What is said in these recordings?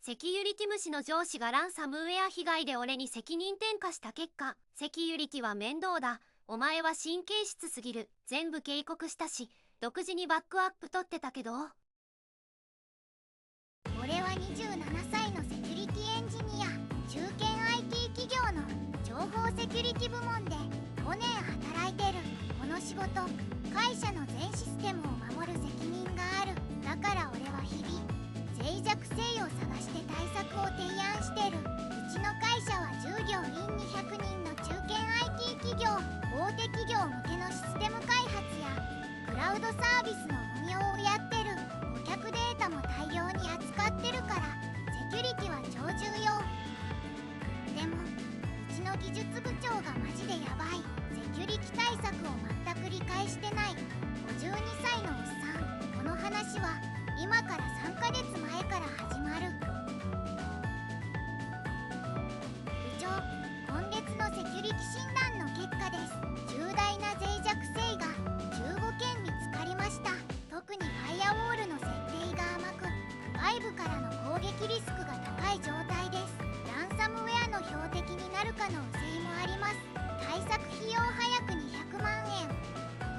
セキュリティ無視の上司がランサムウェア被害で俺に責任転嫁した結果、セキュリティは面倒だ。お前は神経質すぎる。全部警告したし、独自にバックアップ取ってたけど。俺は27歳のセキュリティエンジニア。中堅 IT 企業の情報セキュリティ部門で5年働いてる。この仕事、会社の全システムを守る責任がある。だから俺は日々脆弱性を探して対策を提案してる。うちの会社は従業員200人の中堅 IT 企業。大手企業向けのシステム開発やクラウドサービスの運用をやってる。顧客データも大量に扱ってるからセキュリティは超重要。でもうちの技術部長がマジでヤバい。セキュリティ対策を全く理解してない52歳のおっさん。この話は今から3ヶ月前から始まる。部長、今月のセキュリティ診断の結果です。重大な脆弱性が15件見つかりました。特にファイアウォールの設定が甘く、外部からの攻撃リスクが高い状態です。ランサムウェアの標的になる可能性もあります。対策費用早く200万円、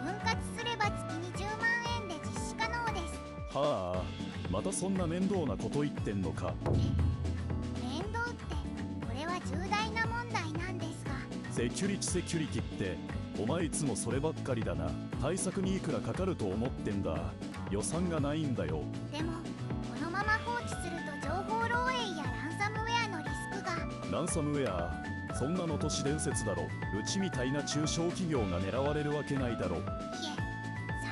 分割すれば月に10万円で実施可能です。はあ、またそんな面倒なこと言ってんのか。面倒って、これは重大な問題なんですが。セキュリティってお前いつもそればっかりだな。対策にいくらかかると思ってんだ。予算がないんだよ。でもこのまま放置すると情報漏洩やランサムウェアのリスクが。ランサムウェア、そんなの都市伝説だろ。うちみたいな中小企業が狙われるわけないだろ。いえ、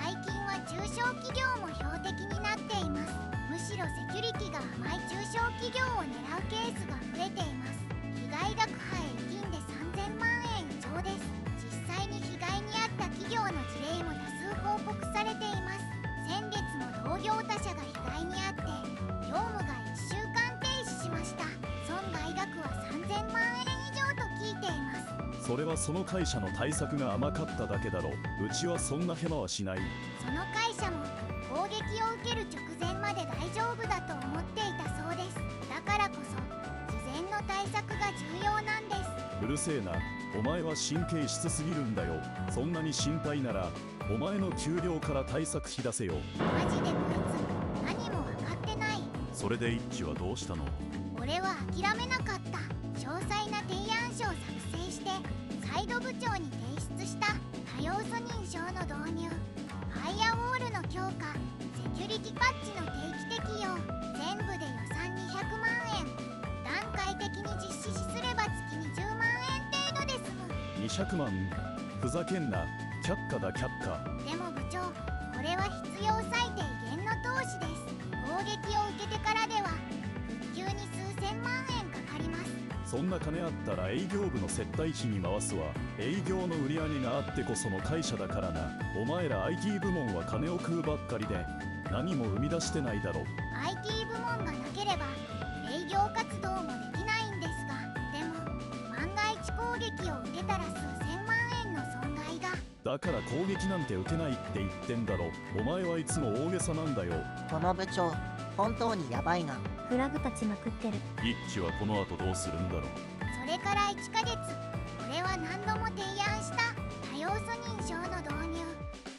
最近は中小企業も標的になっています。むしろセキュリティが甘い中小企業を狙うケースが増えています。被害額は平均で3000万円以上です。実際に被害に遭った企業の事例も多数報告されています。先月も同業他社が被害に遭って業務が1週間停止しました。損害額は3000万円以上と聞いています。それはその会社の対策が甘かっただけだろ。うちはそんなヘマはしない。その会社も攻撃を受ける直前まで大丈夫だと思っていたそうです。だからこそ事前の対策が重要なんです。うるせえな。お前は神経質すぎるんだよ。そんなに心配ならお前の給料から対策費出せよ。マジでこいつ何も分かってない。それで一致はどうしたの？俺は諦めなかった。詳細な提案書を作成してサイド部長に提出した。多要素認証の導入、ファイアウォールの強化、セキュリティパッチの定期適用、全部で予算200万円。段階的に実施すれば月に10万円程度で済む。200万？ふざけんな。却下だ却下。でも部長、これは必要最低限の投資です。攻撃を受けてからでは復旧に数千万円かかります。そんな金あったら営業部の接待費に回すわ。営業の売り上げがあってこその会社だからな。お前ら IT 部門は金を食うばっかりで何も生み出してないだろ。 IT 部門がなければ営業活動もできないんですが、でも万が一攻撃を受けたら数千万円の損害が。だから攻撃なんて受けないって言ってんだろ。お前はいつも大げさなんだよ。この部長、本当にヤバいな。フラグ立ちまくってる。一致はこの後どうするんだろう。それから1ヶ月、俺は何度も提案した多要素認証の導入、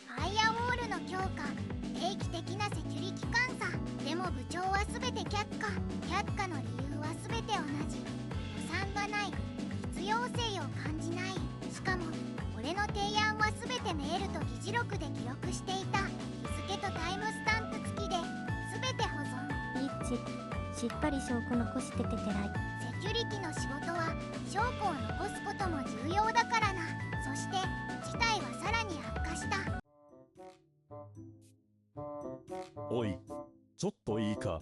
ファイアウォールの強化、定期的なセキュリティ監査。でも部長は全て却下。却下の理由は全て同じ。予算がない、必要性を感じない。しかも俺の提案は全てメールと議事録で記録していた。日付とタイムスタンプ付きで全て保存。一致、しっかり証拠残してててらい。セキュリティの仕事は証拠を残すことも重要だからな。そして事態はさらに悪化した。おい、ちょっといいか。はい、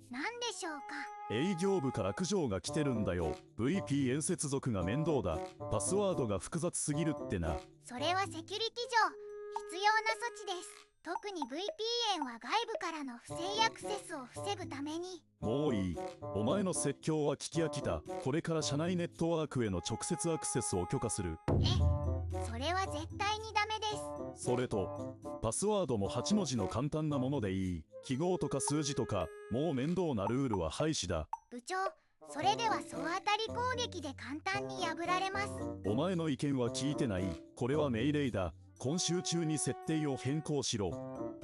何でしょうか。営業部から苦情が来てるんだよ。 VPN 接続が面倒だ。パスワードが複雑すぎるってな。それはセキュリティ上必要な措置です。特に VPN は外部からの不正アクセスを防ぐために。もういい。お前の説教は聞き飽きた。これから社内ネットワークへの直接アクセスを許可する。それは絶対にダメです。それとパスワードも8文字の簡単なものでいい。記号とか数字とかもう面倒なルールは廃止だ。部長、それでは総当たり攻撃で簡単に破られます。お前の意見は聞いてない。これは命令だ。今週中に設定を変更しろ。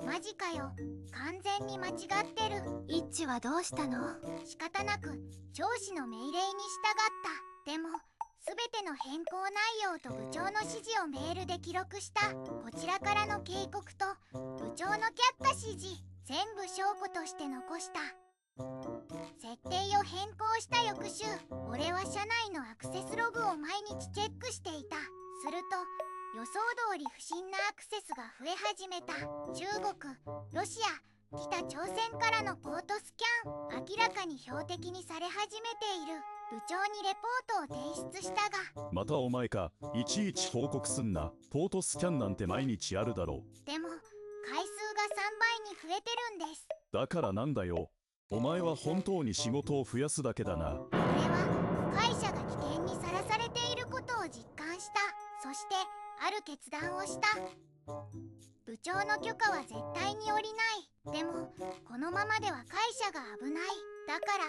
マジかよ、完全に間違ってる。一致はどうしたの？仕方なく上司の命令に従った。でも全ての変更内容と部長の指示をメールで記録したこちらからの警告と部長の却下指示、全部証拠として残した。設定を変更した翌週、俺は社内のアクセスログを毎日チェックしていた。すると予想通り不審なアクセスが増え始めた。中国、ロシア、北朝鮮からのポートスキャン、明らかに標的にされ始めている。部長にレポートを提出したが。またお前か。いちいち報告すんな。ポートスキャンなんて毎日あるだろでも回数が3倍に増えてるんです。う。だからなんだよ。お前は本当に仕事を増やすだけだな。これは会社が危険にさらされていることを実感した。そしてある決断をした。部長の許可は絶対に下りない。でもこのままでは会社が危ない。だから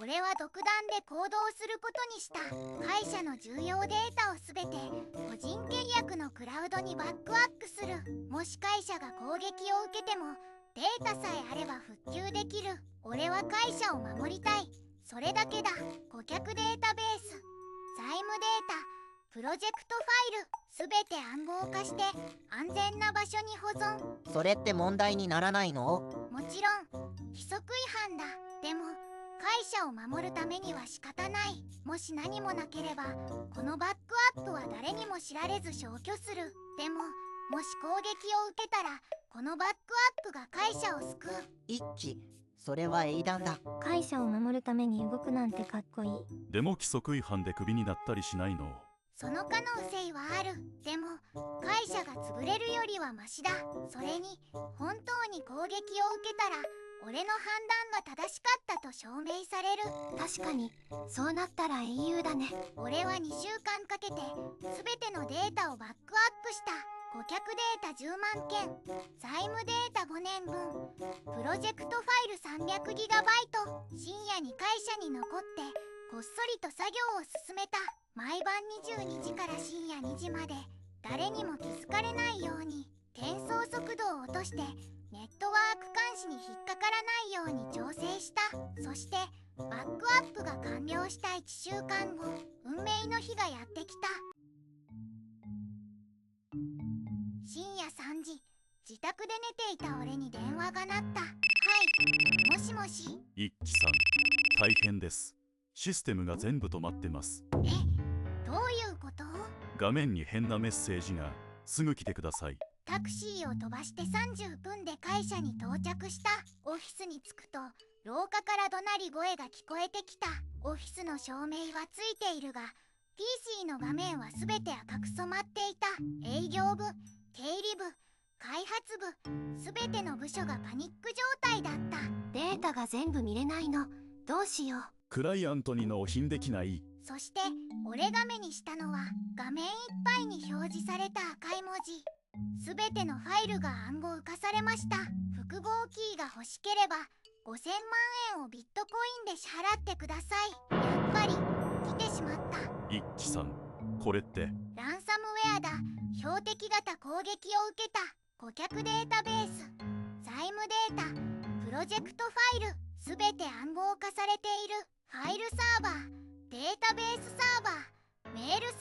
俺は独断で行動することにした。会社の重要データをすべて個人契約のクラウドにバックアップする。もし会社が攻撃を受けてもデータさえあれば復旧できる。俺は会社を守りたい。それだけだ。顧客データベース、財務データ、プロジェクトファイル、すべて暗号化して安全な場所に保存。それって問題にならないの？もちろん規則違反だ。でも会社を守るためには仕方ない。もし何もなければこのバックアップは誰にも知られず消去する。でももし攻撃を受けたらこのバックアップが会社を救う。一致、それは英断だ。会社を守るために動くなんてかっこいい。でも規則違反でクビになったりしないの？その可能性はある。でも会社が潰れるよりはマシだ。それに本当に攻撃を受けたら俺の判断が正しかったと証明される。確かにそうなったら英雄だね。俺は2週間かけて全てのデータをバックアップした。顧客データ10万件、財務データ5年分、プロジェクトファイル 300GB。 深夜に会社に残ってこっそりと作業を進めた。毎晩22時から深夜2時まで誰にも気づかれないように転送速度を落としてネットワーク監視に引っかからないように調整した。そしてバックアップが完了した1週間後、運命の日がやってきた。深夜3時、自宅で寝ていた俺に電話が鳴った。はい、もしもし。一輝さん、大変です。システムが全部止まってます。どういうこと？画面に変なメッセージが。すぐ来てください。タクシーを飛ばして30分で会社に到着した。オフィスに着くと廊下から怒鳴り声が聞こえてきた。オフィスの照明はついているが PC の画面は全て赤く染まっていた。営業部、経理部、開発部、全ての部署がパニック状態だった。データが全部見れないの。どうしよう。クライアントに納品できない。そして俺が目にしたのは画面いっぱいに表示された赤い文字。すべてのファイルが暗号化されました。複合キーが欲しければ5000万円をビットコインで支払ってください。やっぱり来てしまった。一輝さん、これってランサムウェアだ。標的型攻撃を受けた。顧客データベース、財務データ、プロジェクトファイル、すべて暗号化されている。ファイルサーバー、データベースサーバー、メールサー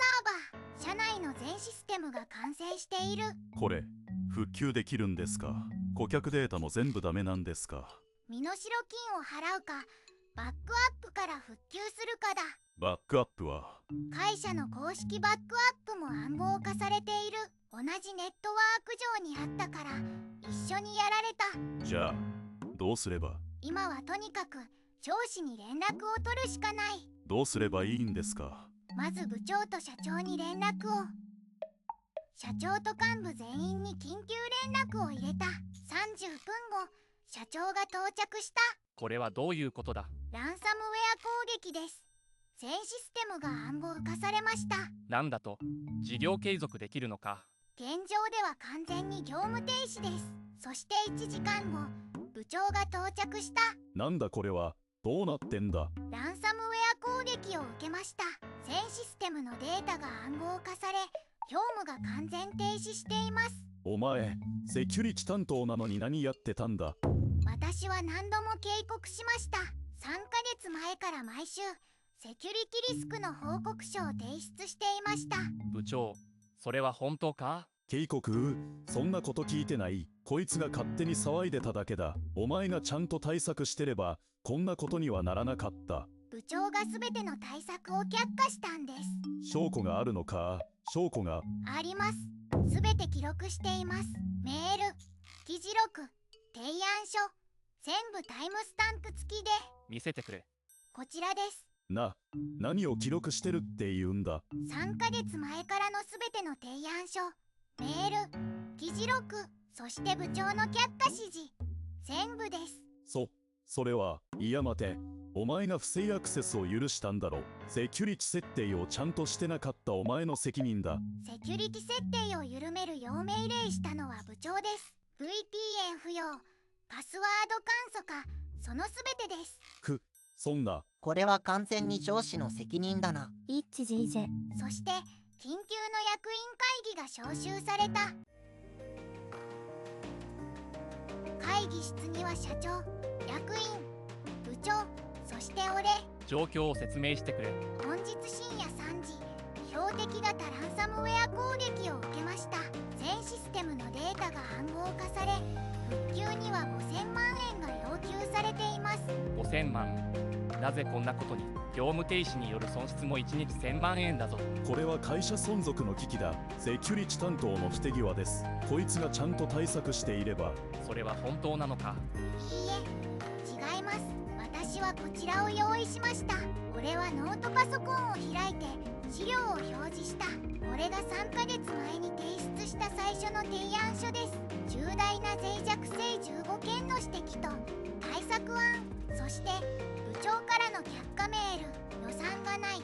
バー、社内の全システムが完成している。これ復旧できるんですか？顧客データも全部ダメなんですか？身代金を払うかバックアップから復旧するかだ。バックアップは会社の公式バックアップも暗号化されている。同じネットワーク上にあったから一緒にやられた。じゃあどうすれば？今はとにかく上司に連絡を取るしかない。どうすればいいんですか？まず部長と社長に連絡を。社長と幹部全員に緊急連絡を入れた。30分後、社長が到着した。これはどういうことだ？ランサムウェア攻撃です。全システムが暗号化されました。なんだと？事業継続できるのか？現状では完全に業務停止です。そして1時間後、部長が到着した。なんだこれは。どうなってんだ。ランサムウェア攻撃を受けました。全システムのデータが暗号化され、業務が完全停止しています。お前セキュリティ担当なのに何やってたんだ。私は何度も警告しました。3ヶ月前から毎週セキュリティリスクの報告書を提出していました。部長、それは本当か？警告？そんなこと聞いてない。こいつが勝手に騒いでただけだ。お前がちゃんと対策してればこんなことにはならなかった。部長が全ての対策を却下したんです。証拠があるのか？証拠があります。全て記録しています。メール、議事録、提案書、全部タイムスタンプ付きで。見せてくれ。こちらです。何を記録してるって言うんだ。3ヶ月前からの全ての提案書、メール、議事録、そして部長の却下指示、全部です。それは。いや待て、お前が不正アクセスを許したんだろ。セキュリティ設定をちゃんとしてなかったお前の責任だ。セキュリティ設定を緩めるよう命令したのは部長です。 VPN 不要、パスワード簡素化、その全てです。そんな。これは完全に上司の責任だな。いっちじいぜ。そして緊急の役員会議が招集された。会議室には社長、役員、部長、そして俺。状況を説明してくれ。本日深夜3時、標的型ランサムウェア攻撃を受けました。全システムのデータが暗号化され、復旧には5000万円が要求されています。5000万。なぜこんなことに？業務停止による損失も1日1000万円だぞ。これは会社存続の危機だ。セキュリティ担当の不手際です。こいつがちゃんと対策していれば。それは本当なのか？いいえ、違います。私はこちらを用意しました。これはノートパソコンを開いて資料を表示した。これが3ヶ月前に提出した最初の提案書です。重大な脆弱性15件の指摘と対策案、そして部長からの却下メール、予算がない、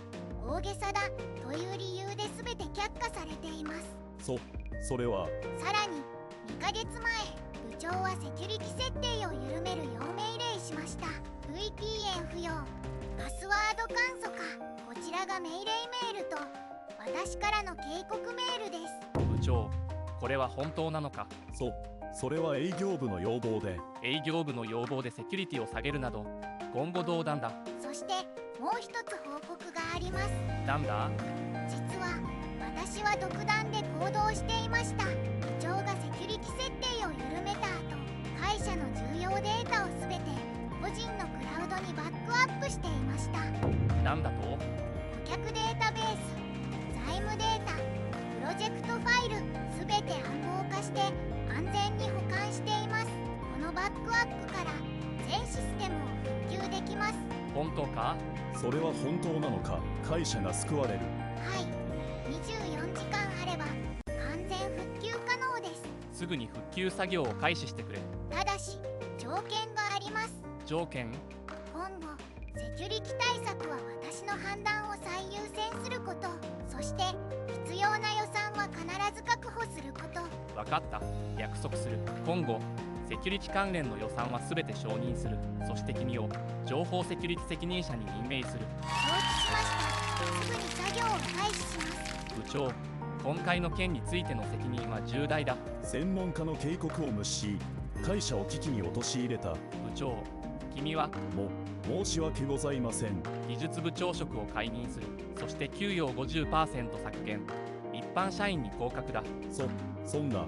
大げさだという理由で全て却下されています。それは。さらに2ヶ月前、部長はセキュリティ設定を緩めるよう命令しました。 VPN 不要、パスワード簡素化、こちらが命令メールと私からの警告メールです。部長、これは本当なのか？それは営業部の要望で。営業部の要望でセキュリティを下げるなど言語道断だ。そしてもう一つ報告があります。なんだ？実は私は独断で行動していました。部長がセキュリティ設定を緩めた後、会社の重要データを全て個人のクラウドにバックアップしていました。なんだと？顧客データベース、財務データ、プロジェクトファイル、全て暗号化して安全に保管しています。このバックアップから全システムを復旧できます。本当か？それは本当なのか？会社が救われる。はい、24時間あれば完全復旧可能です。すぐに復旧作業を開始してくれ。ただし条件があります。条件？今後セキュリティ対策は私の判断を最優先すること、そして必要な予算は必ず確保すること。分かった。約束する。今後セキュリティ関連の予算は全て承認する。そして君を情報セキュリティ責任者に任命する。承知しました。すぐに作業を開始します。部長、今回の件についての責任は重大だ。専門家の警告を無視し、会社を危機に陥れた。部長、君は申し訳ございません。技術部長職を解任する。そして給与を 50% 削減。一般社員に降格だ。そんな。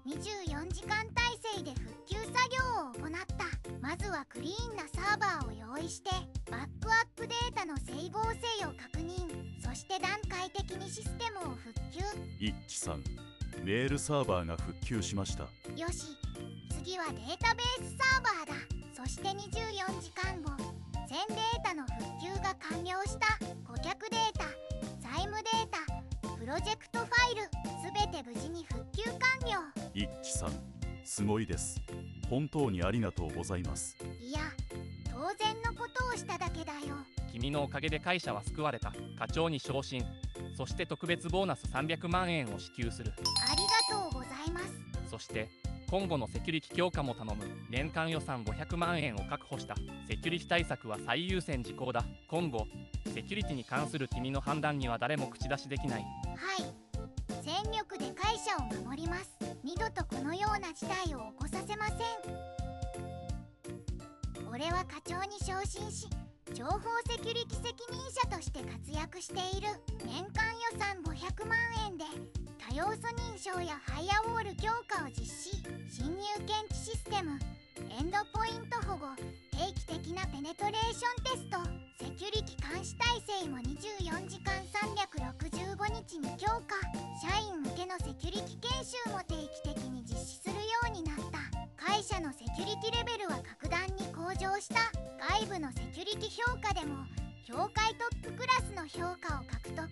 24時間体制で復旧作業を行った。まずはクリーンなサーバーを用意してバックアップデータの整合性を確認、そして段階的にシステムを復旧。一輝さん、メールサーバーが復旧しました。よし、次はデータベースサーバーだ。そして24時間後、全データの復旧が完了した。顧客データ、財務データ、プロジェクトファイル、すべて無事に復旧完了。一輝さん、すごいです。本当にありがとうございます。いや、当然のことをしただけだよ。君のおかげで会社は救われた。課長に昇進、そして特別ボーナス300万円を支給する。ありがとうございます。そして今後のセキュリティ強化も頼む。年間予算500万円を確保した。セキュリティ対策は最優先事項だ。今後セキュリティに関する君の判断には誰も口出しできない。はい、全力で会社を守ります。二度とこのような事態を起こさせません。俺は課長に昇進し、情報セキュリティ責任者として活躍している。年間予算500万円で多要素認証やファイアウォール強化を実施。侵入検知システム、エンドポイント保護、定期的なペネトレーションテスト、セキュリティ監視体制も24時間365日に強化。社員向けのセキュリティ研修も定期的に実施するようになった。会社のセキュリティレベルは格段に向上した。外部のセキュリティ評価でも業界トップクラスの評価を獲得。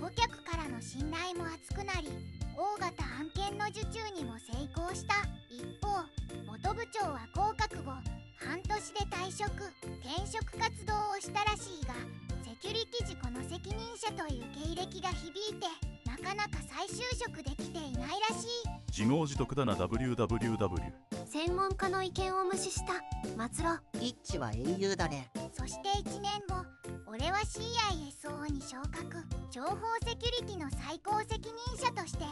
顧客からの信頼も厚くなり、大型案件の受注にも成功した。一方、元部長は降格後半年で退職、転職活動をしたらしいが、セキュリティ事故の責任者という経歴が響いてなかなか再就職できていないらしい。自業自得だな WWW。 専門家の意見を無視した末路。イッチは英雄だね。そして1年後、俺は CISO に昇格。情報セキュリティの最高責任者として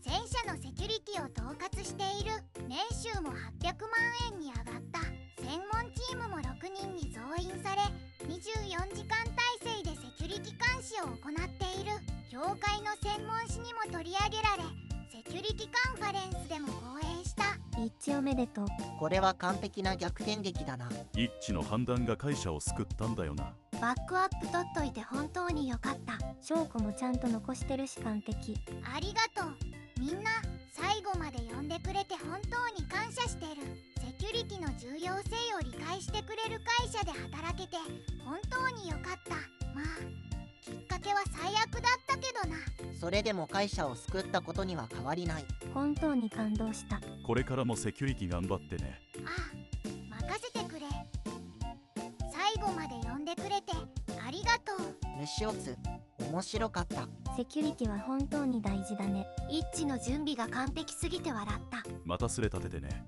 全社のセキュリティを統括している。年収も800万円に上がった。専門チームも6人に増員され、24時間体制でセキュリティ監視を行っている。業界の専門誌にも取り上げられ、セキュリティカンファレンスでも講演した。一致おめでとう。これは完璧な逆転劇だな。一致の判断が会社を救ったんだよな。バックアップ取っといて本当によかった。証拠もちゃんと残してるし完璧。ありがとう。みんな最後まで呼んでくれて本当に感謝してる。セキュリティの重要性を理解してくれる会社で働けて本当によかった。まあきっかけは最悪だったけどな。それでも会社を救ったことには変わりない。本当に感動した。これからもセキュリティ頑張ってね。ああ、任せてくれ。最後まで呼んでくれてありがとう。虫オツ、面白かった。セキュリティは本当に大事だね。一致の準備が完璧すぎて笑った。またすれ立ててね。